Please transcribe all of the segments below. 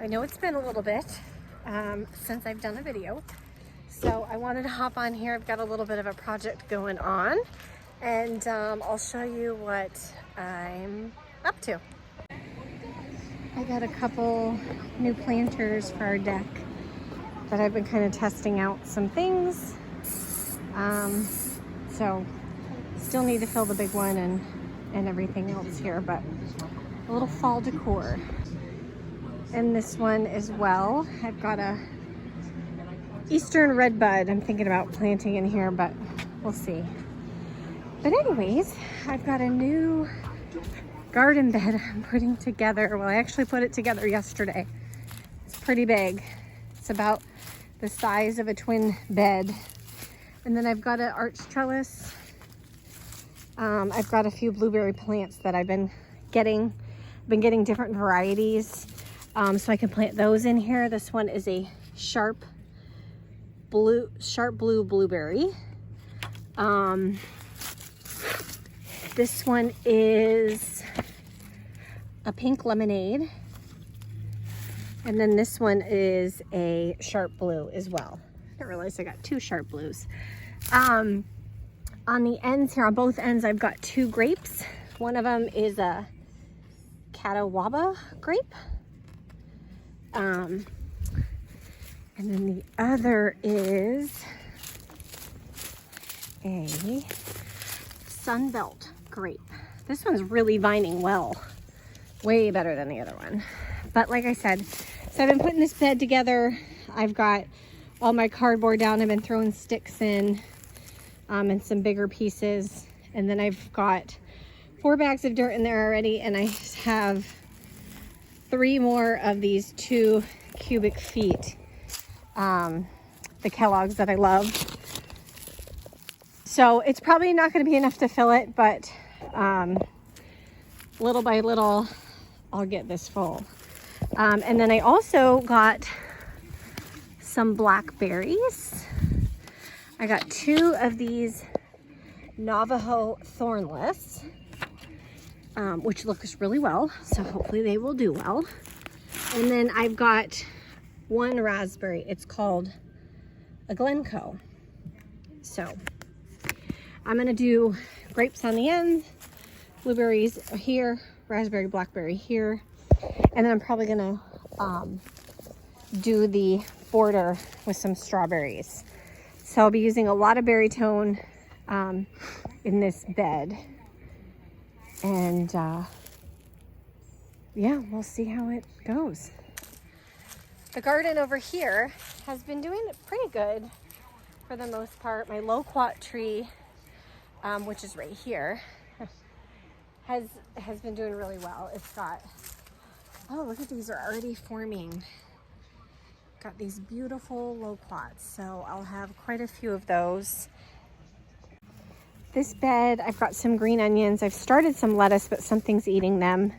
I know it's been a little bit since I've done a video, so I wanted to hop on here. I've got a little bit of a project going on, and I'll show you what I'm up to. I got a couple new planters for our deck that I've been kind of testing out some things. So still need to fill the big one and everything else here, but a little fall decor. And this one as well. I've got a Eastern Redbud I'm thinking about planting in here, but we'll see. But anyways, I've got a new garden bed I'm putting together. Well, I actually put it together yesterday. It's pretty big. It's about the size of a twin bed. And then I've got an arch trellis. I've got a few blueberry plants that I've been getting different varieties. So I can plant those in here. This one is a sharp blue blueberry. This one is a pink lemonade. And then this one is a sharp blue as well. I didn't realize I got two sharp blues. On the ends here, on both ends, I've got two grapes. One of them is a Catawba grape. And then the other is a Sunbelt grape. This one's really vining well. Way better than the other one. But like I said, so I've been putting this bed together. I've got all my cardboard down. I've been throwing sticks in and some bigger pieces. And then I've got 4 bags of dirt in there already. And I have 3 more of these 2 cubic feet. The Kellogg's that I love. So it's probably not going to be enough to fill it, but little by little, I'll get this full. And then I also got some blackberries. I got 2 of these Navajo thornless, which looks really well. So hopefully they will do well. And then I've got 1 raspberry. It's called a Glencoe. So I'm gonna do grapes on the end, blueberries here, raspberry, blackberry here, and then I'm probably gonna do the border with some strawberries. So I'll be using a lot of berry tone in this bed, and yeah, we'll see how it goes. The garden over here has been doing pretty good for the most part. My loquat tree, which is right here, has been doing really well. It's got, oh, look at these are already forming. Got these beautiful loquats, so I'll have quite a few of those. This bed, I've got some green onions. I've started some lettuce, but something's eating them.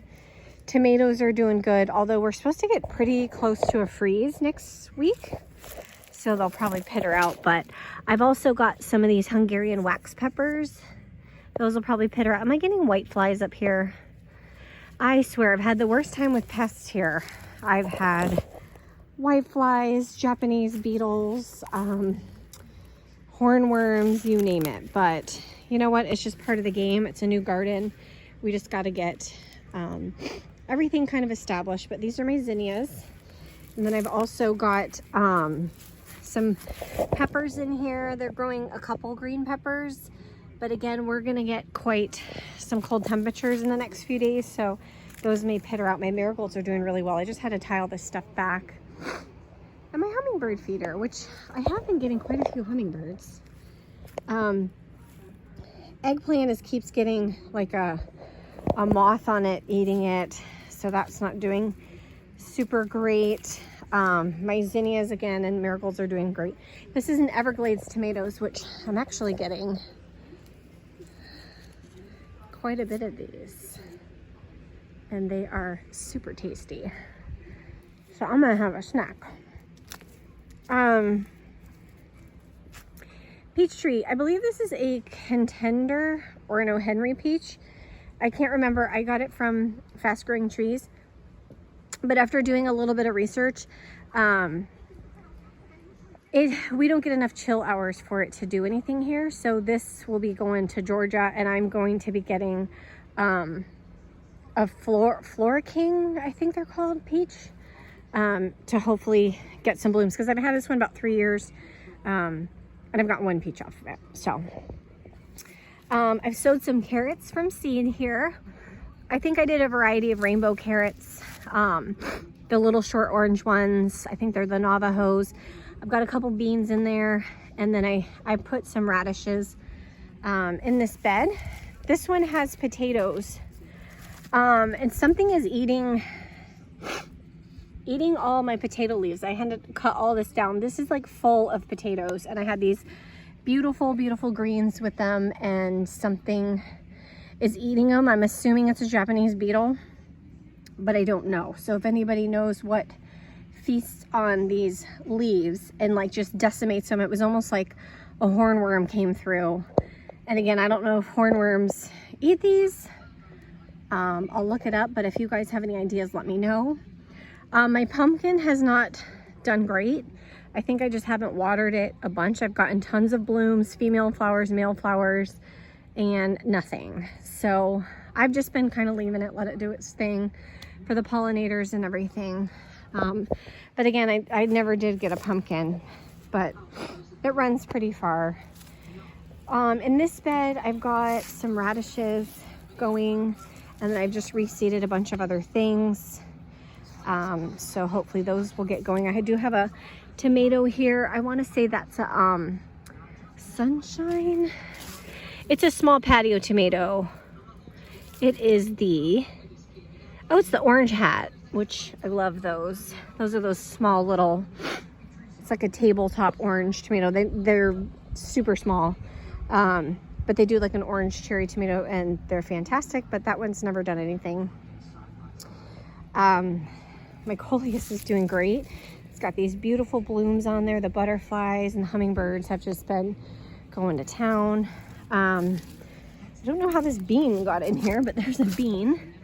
Tomatoes are doing good, although we're supposed to get pretty close to a freeze next week, so they'll probably peter out. But I've also got some of these Hungarian wax peppers. Those will probably peter out. Am I getting white flies up here? I swear, I've had the worst time with pests here. I've had white flies, Japanese beetles, hornworms, you name it. But you know what? It's just part of the game. It's a new garden. We just got to get everything kind of established. But these are my zinnias. And then I've also got some peppers in here. They're growing a couple green peppers. But again, we're going to get quite some cold temperatures in the next few days. So those may peter out. My marigolds are doing really well. I just had to tile this stuff back. And my hummingbird feeder, which I have been getting quite a few hummingbirds. Eggplant keeps getting like a moth on it eating it, so that's not doing super great. My zinnias again and marigolds are doing great. This is an Everglades tomatoes, which I'm actually getting quite a bit of these, and they are super tasty, so I'm gonna have a snack. Peach tree, I believe this is a Contender or an O. Henry peach. I can't remember. I got it from Fast Growing Trees. But after doing a little bit of research, we don't get enough chill hours for it to do anything here. So this will be going to Georgia, and I'm going to be getting a Flora King, I think they're called, peach, to hopefully get some blooms, because I've had this one about 3 years, and I've gotten one peach off of it. So I've sowed some carrots from seed here. I think I did a variety of rainbow carrots, the little short orange ones. I think they're the Navajos. I've got a couple beans in there, and then I put some radishes in this bed. This one has potatoes, and something is eating all my potato leaves. I had to cut all this down. This is like full of potatoes, and I had these beautiful, beautiful greens with them, and something is eating them. I'm assuming it's a Japanese beetle, but I don't know. So if anybody knows what feasts on these leaves and like just decimates them, it was almost like a hornworm came through. And again, I don't know if hornworms eat these. I'll look it up, but if you guys have any ideas, let me know. My pumpkin has not done great. I think I just haven't watered it a bunch. I've gotten tons of blooms, female flowers, male flowers, and nothing. So I've just been kind of leaving it, let it do its thing for the pollinators and everything. But again, I never did get a pumpkin, but it runs pretty far. In this bed, I've got some radishes going, and then I've just reseeded a bunch of other things. So hopefully those will get going. I do have a tomato here. I want to say that's a sunshine. It's a small patio tomato. It is it's the orange hat, which I love those. Those are those small little, it's like a tabletop orange tomato. They're super small, but they do like an orange cherry tomato, and they're fantastic, but that one's never done anything. My coleus is doing great. It's got these beautiful blooms on there. The butterflies and the hummingbirds have just been going to town. I don't know how this bean got in here, but there's a bean.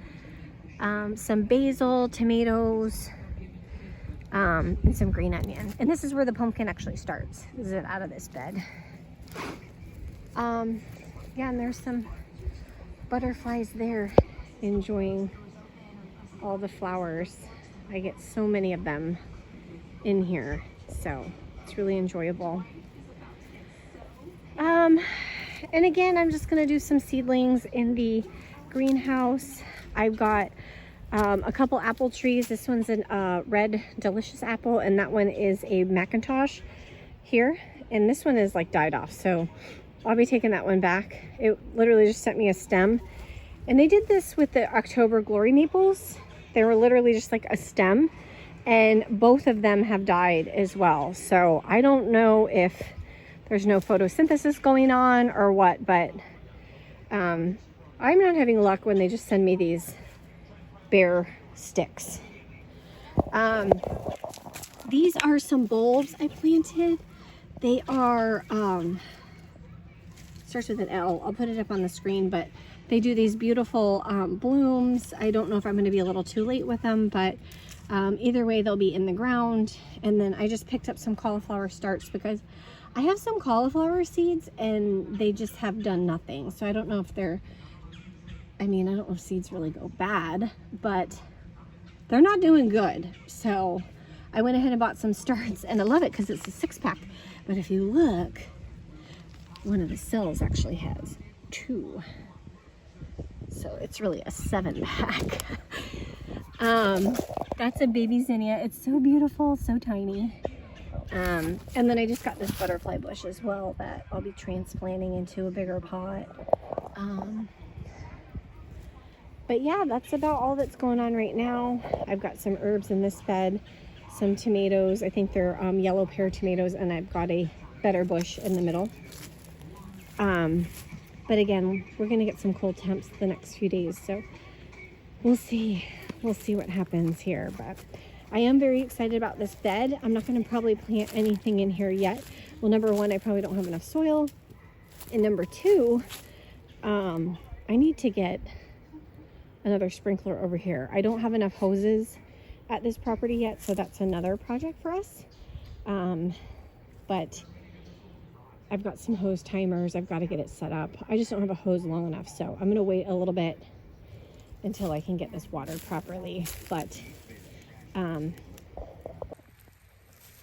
Some basil, tomatoes, and some green onion. And this is where the pumpkin actually starts. This is it out of this bed. Yeah, and there's some butterflies there enjoying all the flowers. I get so many of them in here, so it's really enjoyable. And again, I'm just gonna do some seedlings in the greenhouse. I've got a couple apple trees. This one's a red delicious apple, and that one is a Macintosh here, and this one is like died off, so I'll be taking that one back. It literally just sent me a stem, and they did this with the October glory maples. They were literally just like a stem, and both of them have died as well. So I don't know if there's no photosynthesis going on or what, but I'm not having luck when they just send me these bare sticks. These are some bulbs I planted. They are, starts with an L. I'll put it up on the screen, but they do these beautiful blooms. I don't know if I'm going to be a little too late with them, but either way, they'll be in the ground. And then I just picked up some cauliflower starts because I have some cauliflower seeds and they just have done nothing. So I don't know if they're, I don't know if seeds really go bad, but they're not doing good. So I went ahead and bought some starts, and I love it because it's a 6-pack. But if you look, one of the cells actually has 2. So it's really a 7-pack. That's a baby zinnia. It's so beautiful, so tiny. And then I just got this butterfly bush as well that I'll be transplanting into a bigger pot. But yeah, that's about all that's going on right now. I've got some herbs in this bed, some tomatoes. I think they're yellow pear tomatoes, and I've got a better bush in the middle. But again, we're gonna get some cold temps the next few days, so we'll see what happens here. But I am very excited about this bed. I'm not gonna probably plant anything in here yet. Well, number one, I probably don't have enough soil, and number two, I need to get another sprinkler over here. I don't have enough hoses at this property yet, so that's another project for us. But I've got some hose timers. I've got to get it set up. I just don't have a hose long enough, so I'm going to wait a little bit until I can get this watered properly. But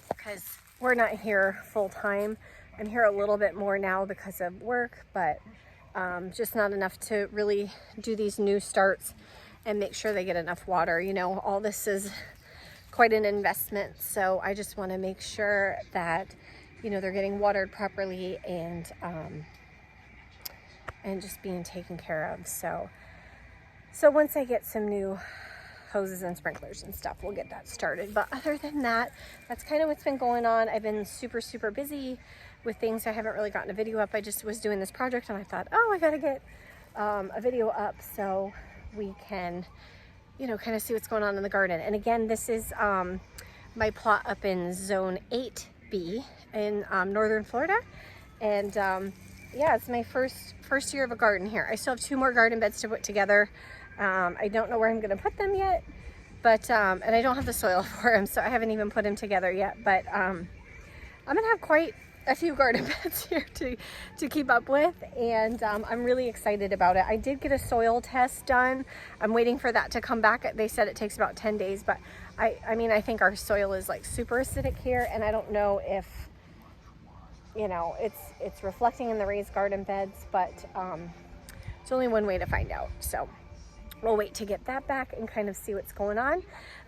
because we're not here full time, I'm here a little bit more now because of work, but just not enough to really do these new starts and make sure they get enough water. You know, all this is quite an investment, so I just want to make sure that, you know, they're getting watered properly and just being taken care of. So once I get some new hoses and sprinklers and stuff, we'll get that started. But other than that, that's kind of what's been going on. I've been super busy with things. I haven't really gotten a video up. I just was doing this project and I thought, oh, I gotta get a video up so we can, you know, kind of see what's going on in the garden. And again, this is my plot up in zone 8B in northern Florida. And yeah, it's my first year of a garden here. I still have 2 more garden beds to put together. I don't know where I'm gonna put them yet, but and I don't have the soil for them, so I haven't even put them together yet. But I'm gonna have quite a few garden beds here to keep up with, and I'm really excited about it. I did get a soil test done. I'm waiting for that to come back. They said it takes about 10 days, but I mean, I think our soil is like super acidic here, and I don't know if, you know, it's reflecting in the raised garden beds, but it's only one way to find out. So we'll wait to get that back and kind of see what's going on.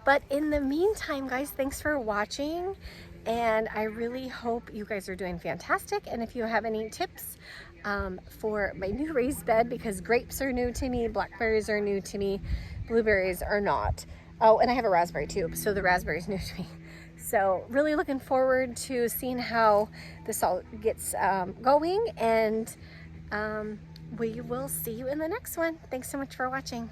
But in the meantime, guys, thanks for watching. And I really hope you guys are doing fantastic. And if you have any tips for my new raised bed, because grapes are new to me, blackberries are new to me, blueberries are not. Oh, and I have a raspberry too, so the raspberry is new to me. So really looking forward to seeing how this all gets going, and we will see you in the next one. Thanks so much for watching.